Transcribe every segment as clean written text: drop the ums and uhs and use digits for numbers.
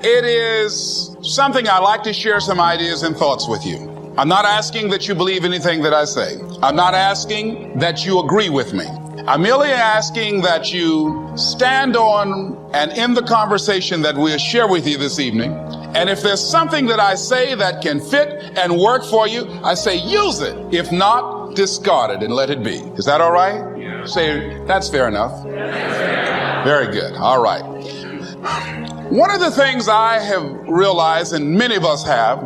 It is something I like to share some ideas and thoughts with you. I'm not asking that you believe anything that I say. I'm not asking that you agree with me. I'm merely asking that you stand on and in the conversation that we'll share with you this evening. And if there's something that I say that can fit and work for you, I say use it. If not, discard it and let it be. Is that all right? Yeah. Say, that's fair enough. Very good. All right. One of the things I have realized, and many of us have,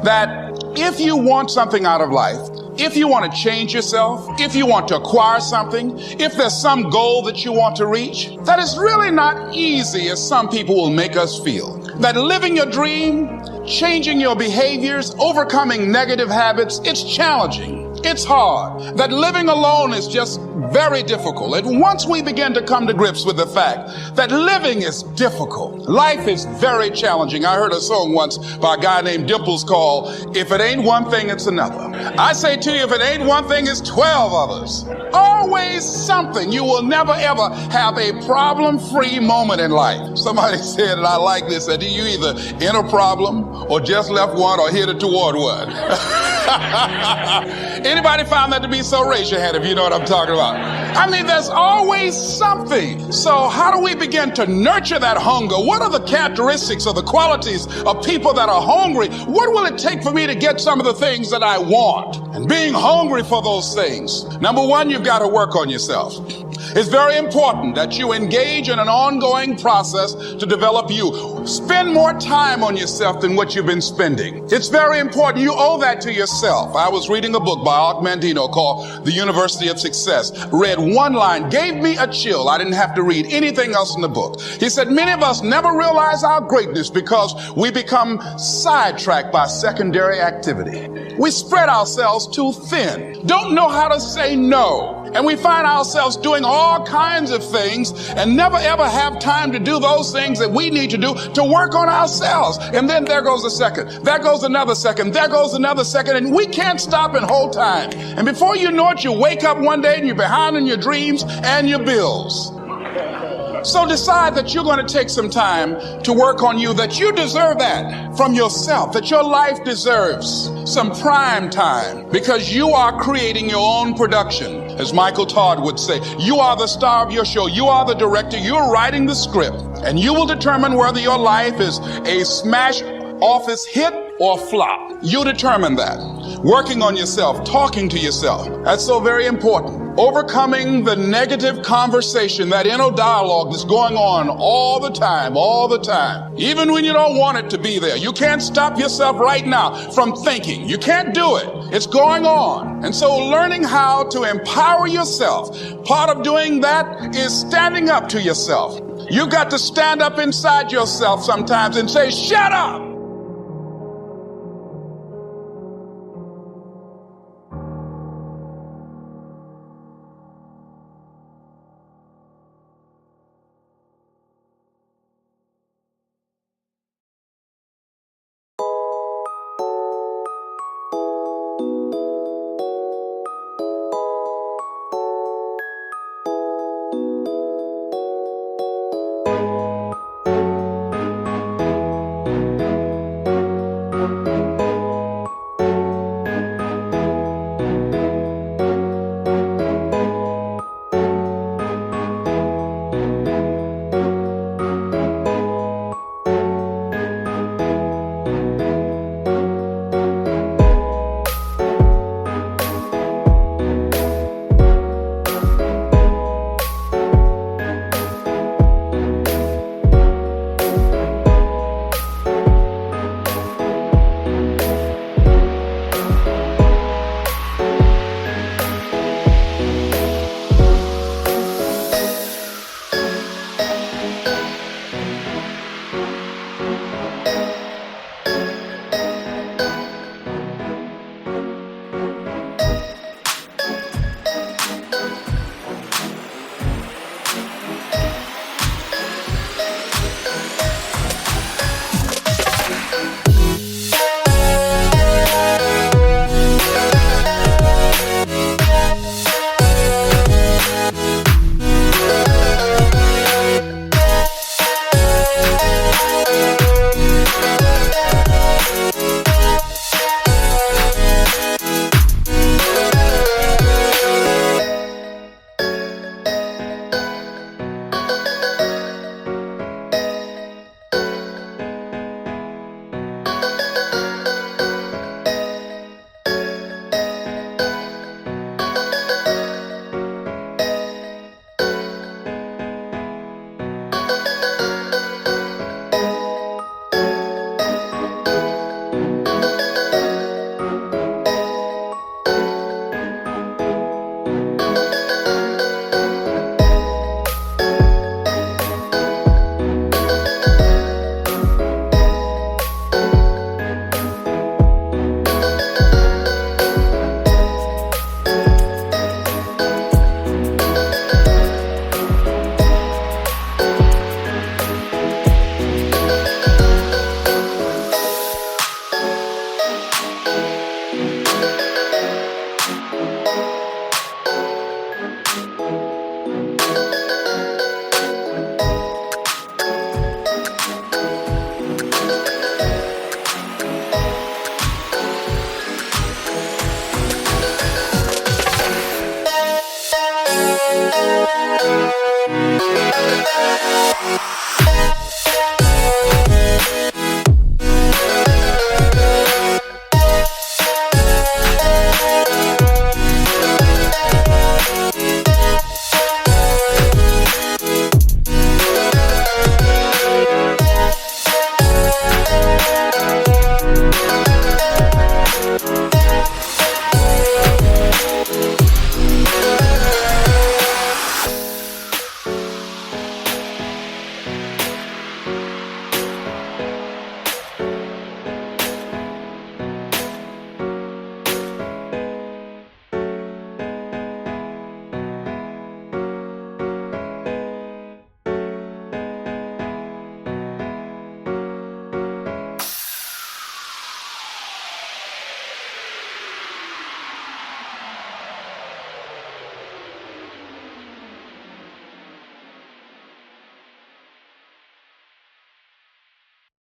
that if you want something out of life, if you want to change yourself, if you want to acquire something, if there's some goal that you want to reach, that is really not easy as some people will make us feel. That living your dream, changing your behaviors, overcoming negative habits, it's challenging. It's hard. That living alone is just very difficult. And once we begin to come to grips with the fact that living is difficult, life is very challenging. I heard a song once by a guy named Dimples called, "If it ain't one thing, it's another." I say to you, if it ain't one thing, it's 12 others. Always something. You will never ever have a problem-free moment in life. Somebody said, and I like this, that you either in a problem or just left one or headed toward one. Anybody found that to be so? Raise your hand if you know what I'm talking about. I mean, there's always something. So how do we begin to nurture that hunger? What are the characteristics or the qualities of people that are hungry? What will it take for me to get some of the things that I want? And being hungry for those things. Number one, you've got to work on yourself. It's very important that you engage in an ongoing process to develop you. Spend more time on yourself than what you've been spending. It's very important. You owe that to yourself. I was reading a book by Ark Mandino called The University of Success. Read one line, gave me a chill. I didn't have to read anything else in the book. He said, many of us never realize our greatness because we become sidetracked by secondary activity. We spread ourselves too thin. Don't know how to say no. And we find ourselves doing all kinds of things and never ever have time to do those things that we need to do to work on ourselves. And then there goes a second, there goes another second, there goes another second, and we can't stop and hold time. And before you know it, you wake up one day and you're behind on your dreams and your bills. So decide that you're going to take some time to work on you, that you deserve that from yourself, that your life deserves some prime time because you are creating your own production. As Michael Todd would say, you are the star of your show. You are the director. You're writing the script, and you will determine whether your life is a smash office hit or flop. You determine that. Working on yourself, talking to yourself. That's so very important. Overcoming the negative conversation, that inner dialogue that's going on all the time. Even when you don't want it to be there. You can't stop yourself right now from thinking. You can't do it. It's going on. And so learning how to empower yourself, part of doing that is standing up to yourself. You've got to stand up inside yourself sometimes and say, shut up.